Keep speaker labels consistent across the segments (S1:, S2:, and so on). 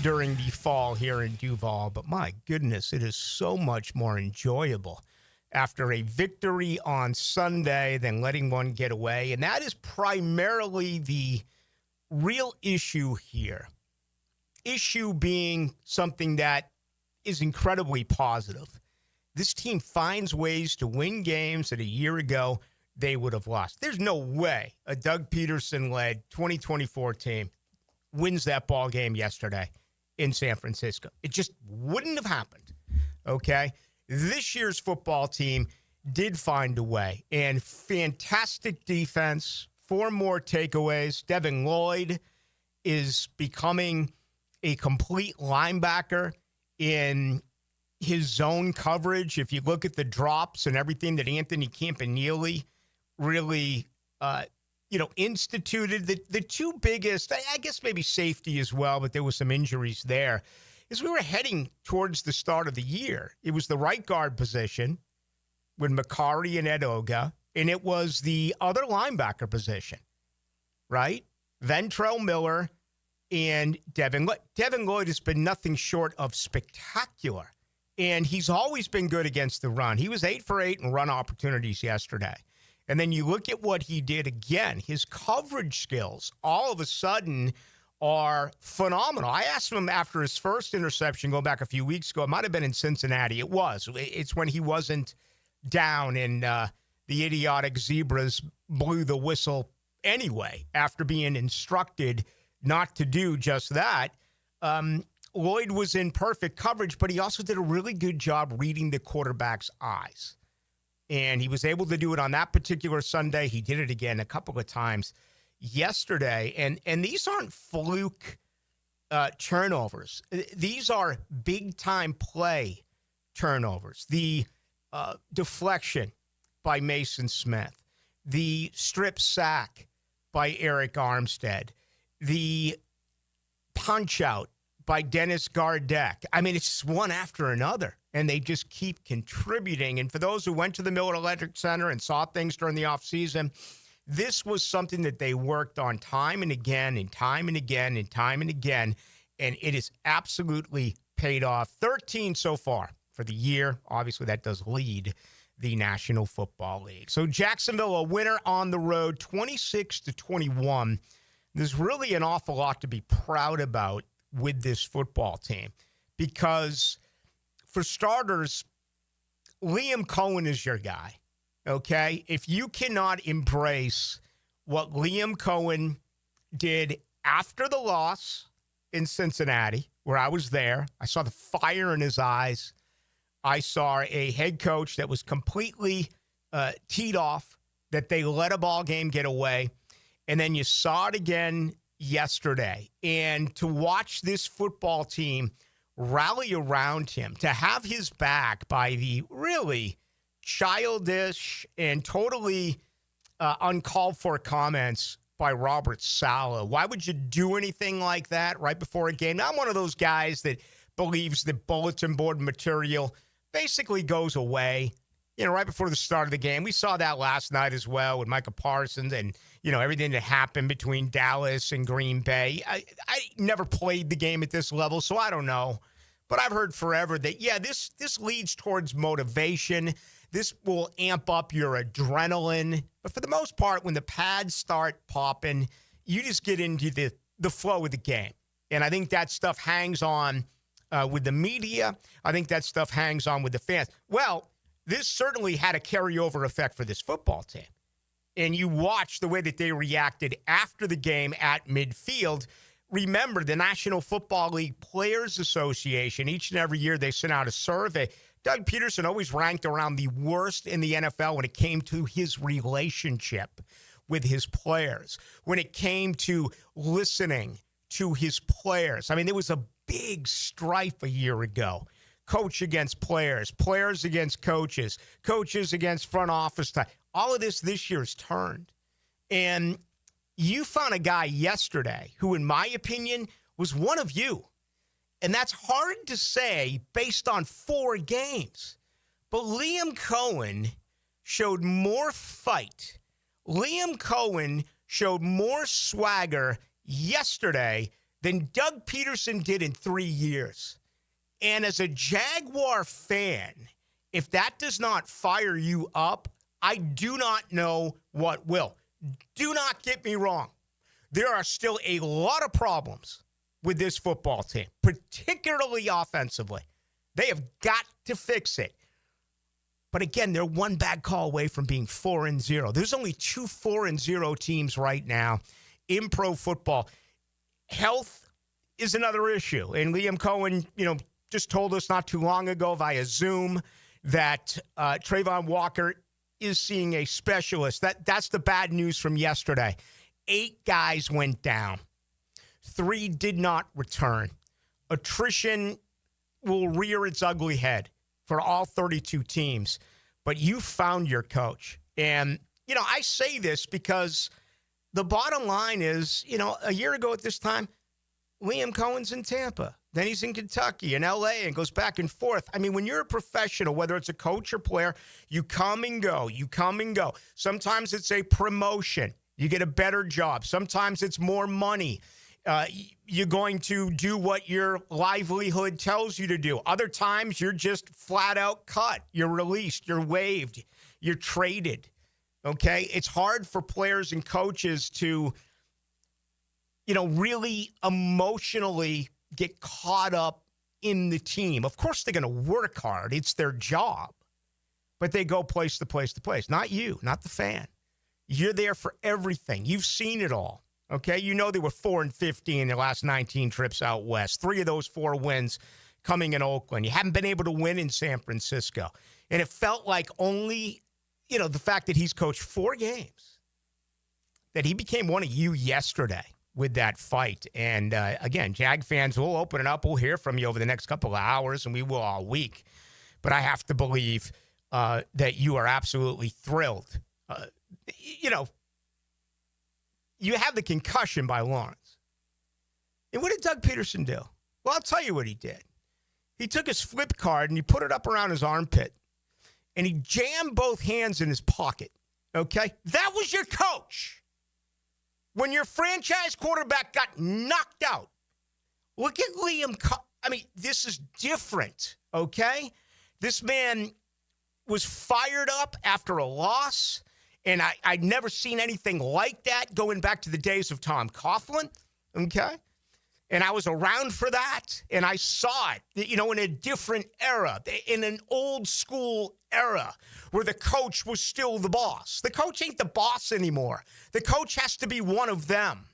S1: during the fall here in Duval, but my goodness, it is so much more enjoyable after a victory on Sunday than letting one get away. And that is primarily the real issue here. Issue being something that is incredibly positive. This team finds ways to win games that a year ago they would have lost. There's no way a Doug Pederson-led 2024 team wins that ball game yesterday in San Francisco. It just wouldn't have happened, okay? This year's football team did find a way, and fantastic defense, 4 more takeaways. Devin Lloyd is becoming a complete linebacker in his zone coverage. If you look at the drops and everything that Anthony Campanile really instituted, the two biggest, I guess maybe safety as well, but there was some injuries there, is we were heading towards the start of the year. It was the right guard position with Macari and Edoga, and it was the other linebacker position, right? Ventrell Miller and Devin Lloyd. Devin Lloyd has been nothing short of spectacular, and he's always been good against the run. He was 8 for 8 in run opportunities yesterday. And then you look at what he did again. His coverage skills all of a sudden are phenomenal. I asked him after his first interception, going back a few weeks ago, it might have been in Cincinnati. It was. It's when he wasn't down and the idiotic Zebras blew the whistle anyway after being instructed not to do just that. Lloyd was in perfect coverage, but he also did a really good job reading the quarterback's eyes. And he was able to do it on that particular Sunday. He did it again a couple of times yesterday. And these aren't fluke turnovers. These are big-time play turnovers. The deflection by Mason Smith. The strip sack by Eric Armstead. The punch-out by Dennis Gardeck. I mean, it's just one after another, and they just keep contributing. And for those who went to the Miller Electric Center and saw things during the offseason, this was something that they worked on time and again and time and again and time and again, and it has absolutely paid off. 13 so far for the year. Obviously, that does lead the National Football League. So Jacksonville, a winner on the road, 26-21. There's really an awful lot to be proud about with this football team because, for starters, Liam Coen is your guy, okay? If you cannot embrace what Liam Coen did after the loss in Cincinnati, where I was there, I saw the fire in his eyes. I saw a head coach that was completely teed off, that they let a ball game get away. And then you saw it again yesterday. And to watch this football team rally around him, to have his back by the really childish and totally uncalled for comments by Robert Saleh. Why would you do anything like that right before a game? I'm one of those guys that believes that bulletin board material basically goes away, right before the start of the game. We saw that last night as well with Micah Parsons and, everything that happened between Dallas and Green Bay. I never played the game at this level, so I don't know. But I've heard forever that, this leads towards motivation. This will amp up your adrenaline. But for the most part, when the pads start popping, you just get into the flow of the game. And I think that stuff hangs on with the media. I think that stuff hangs on with the fans. Well, this certainly had a carryover effect for this football team. And you watch the way that they reacted after the game at midfield. Remember, the National Football League Players Association, each and every year they sent out a survey. Doug Pederson always ranked around the worst in the NFL when it came to his relationship with his players, when it came to listening to his players. I mean, there was a big strife a year ago. Coach against players, players against coaches, coaches against front office. All of this year's turned. And you found a guy yesterday who, in my opinion, was one of you. And that's hard to say based on 4 games. But Liam Coen showed more fight. Liam Coen showed more swagger yesterday than Doug Pederson did in 3 years. And as a Jaguar fan, if that does not fire you up, I do not know what will. Do not get me wrong. There are still a lot of problems with this football team, particularly offensively. They have got to fix it. But again, they're one bad call away from being 4-0. There's only 2 4-0 teams right now in pro football. Health is another issue. And Liam Coen, just told us not too long ago via Zoom that Trayvon Walker is seeing a specialist. That's the bad news from yesterday. 8 guys went down. 3 did not return. Attrition will rear its ugly head for all 32 teams. But you found your coach. And, I say this because the bottom line is, a year ago at this time, Liam Coen's in Tampa. Then he's in Kentucky and L.A. and goes back and forth. I mean, when you're a professional, whether it's a coach or player, you come and go. You come and go. Sometimes it's a promotion. You get a better job. Sometimes it's more money. You're going to do what your livelihood tells you to do. Other times, you're just flat out cut. You're released. You're waived. You're traded. Okay? It's hard for players and coaches to, really emotionally get caught up in the team. Of course, they're going to work hard. It's their job. But they go place to place to place. Not you, not the fan. You're there for everything. You've seen it all. Okay? They were 4-15 in their last 19 trips out west. 3 of those 4 wins coming in Oakland. You haven't been able to win in San Francisco. And it felt like only, the fact that he's coached 4 games, that he became one of you yesterday with that fight. And again, Jag fans, we'll open it up. We'll hear from you over the next couple of hours, and we will all week. But I have to believe that you are absolutely thrilled. You have the concussion by Lawrence. And what did Doug Pederson do? Well, I'll tell you what he did. He took his flip card and he put it up around his armpit. And he jammed both hands in his pocket. Okay? That was your coach. When your franchise quarterback got knocked out. Look at Liam Coen. This is different. Okay? This man was fired up after a loss. And I'd never seen anything like that going back to the days of Tom Coughlin, okay? And I was around for that, and I saw it, in a different era, in an old school era where the coach was still the boss. The coach ain't the boss anymore. The coach has to be one of them,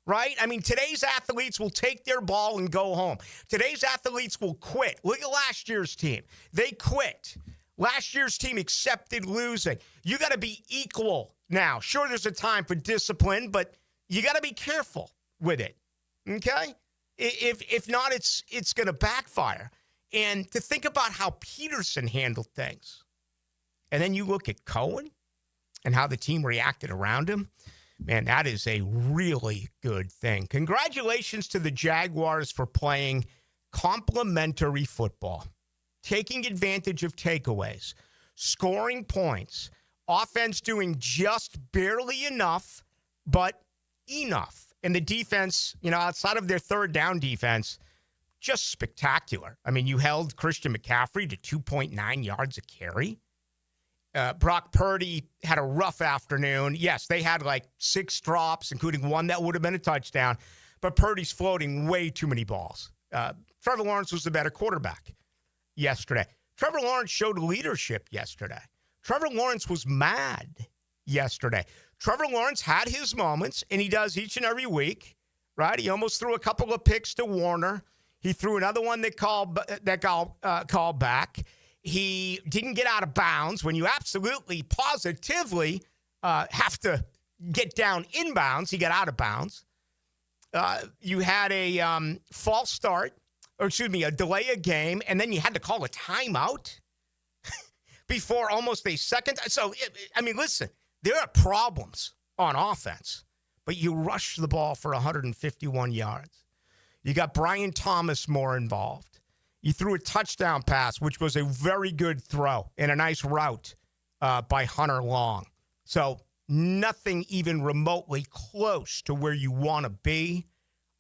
S1: right? Today's athletes will take their ball and go home. Today's athletes will quit. Look at last year's team. They quit. Last year's team accepted losing. You got to be equal now. Sure, there's a time for discipline, but you got to be careful with it, okay? If not, it's going to backfire. And to think about how Pederson handled things, and then you look at Cohen and how the team reacted around him, man, that is a really good thing. Congratulations to the Jaguars for playing complementary football. Taking advantage of takeaways, scoring points, offense doing just barely enough, but enough. And the defense, outside of their third down defense, just spectacular. You held Christian McCaffrey to 2.9 yards a carry. Brock Purdy had a rough afternoon. Yes, they had 6 drops, including one that would have been a touchdown, but Purdy's floating way too many balls. Trevor Lawrence was the better quarterback yesterday. Trevor Lawrence showed leadership yesterday. Trevor Lawrence was mad yesterday. Trevor Lawrence had his moments, and he does each and every week, right? He almost threw a couple of picks to Warner. He threw another one that called back. He didn't get out of bounds when you absolutely, positively have to get down inbounds. He got out of bounds. You had a false start. A delay of game, and then you had to call a timeout before almost a second. So, listen, there are problems on offense, but you rush the ball for 151 yards. You got Brian Thomas more involved. You threw a touchdown pass, which was a very good throw and a nice route by Hunter Long. So nothing even remotely close to where you want to be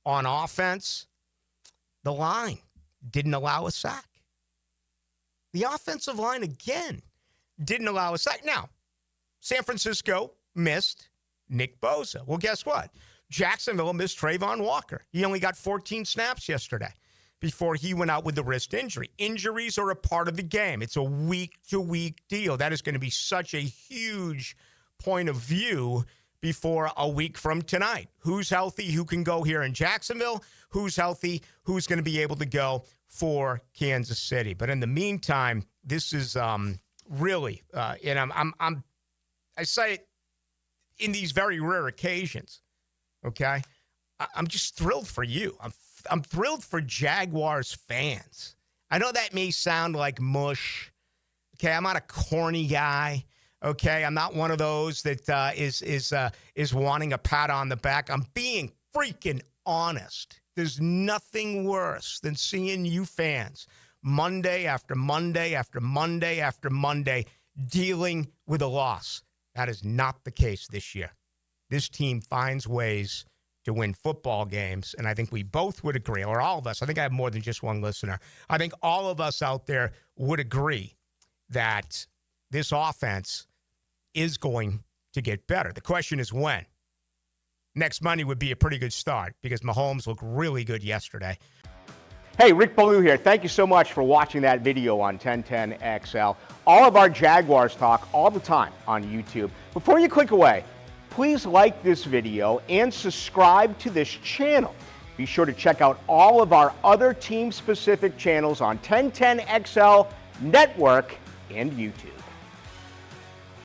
S1: on offense, the line didn't allow a sack. The offensive line, again, didn't allow a sack. Now, San Francisco missed Nick Bosa. Well, guess what? Jacksonville missed Trayvon Walker. He only got 14 snaps yesterday before he went out with the wrist injury. Injuries are a part of the game. It's a week-to-week deal. That is going to be such a huge point of view before a week from tonight. Who's healthy? Who can go here in Jacksonville? Who's healthy? Who's going to be able to go for Kansas City? But in the meantime, this is really, and I say it in these very rare occasions. Okay, I'm just thrilled for you. I'm thrilled for Jaguars fans. I know that may sound like mush. Okay, I'm not a corny guy. Okay, I'm not one of those that is wanting a pat on the back. I'm being freaking honest. There's nothing worse than seeing you fans Monday after Monday after Monday after Monday dealing with a loss. That is not the case this year. This team finds ways to win football games, and I think we both would agree, or all of us. I think I have more than just one listener. I think all of us out there would agree that this offense is going to get better. The question is when. Next Monday would be a pretty good start because Mahomes looked really good yesterday.
S2: Hey, Rick Ballou here. Thank you so much for watching that video on 1010XL. All of our Jaguars talk all the time on YouTube. Before you click away, please like this video and subscribe to this channel. Be sure to check out all of our other team-specific channels on 1010XL Network and YouTube.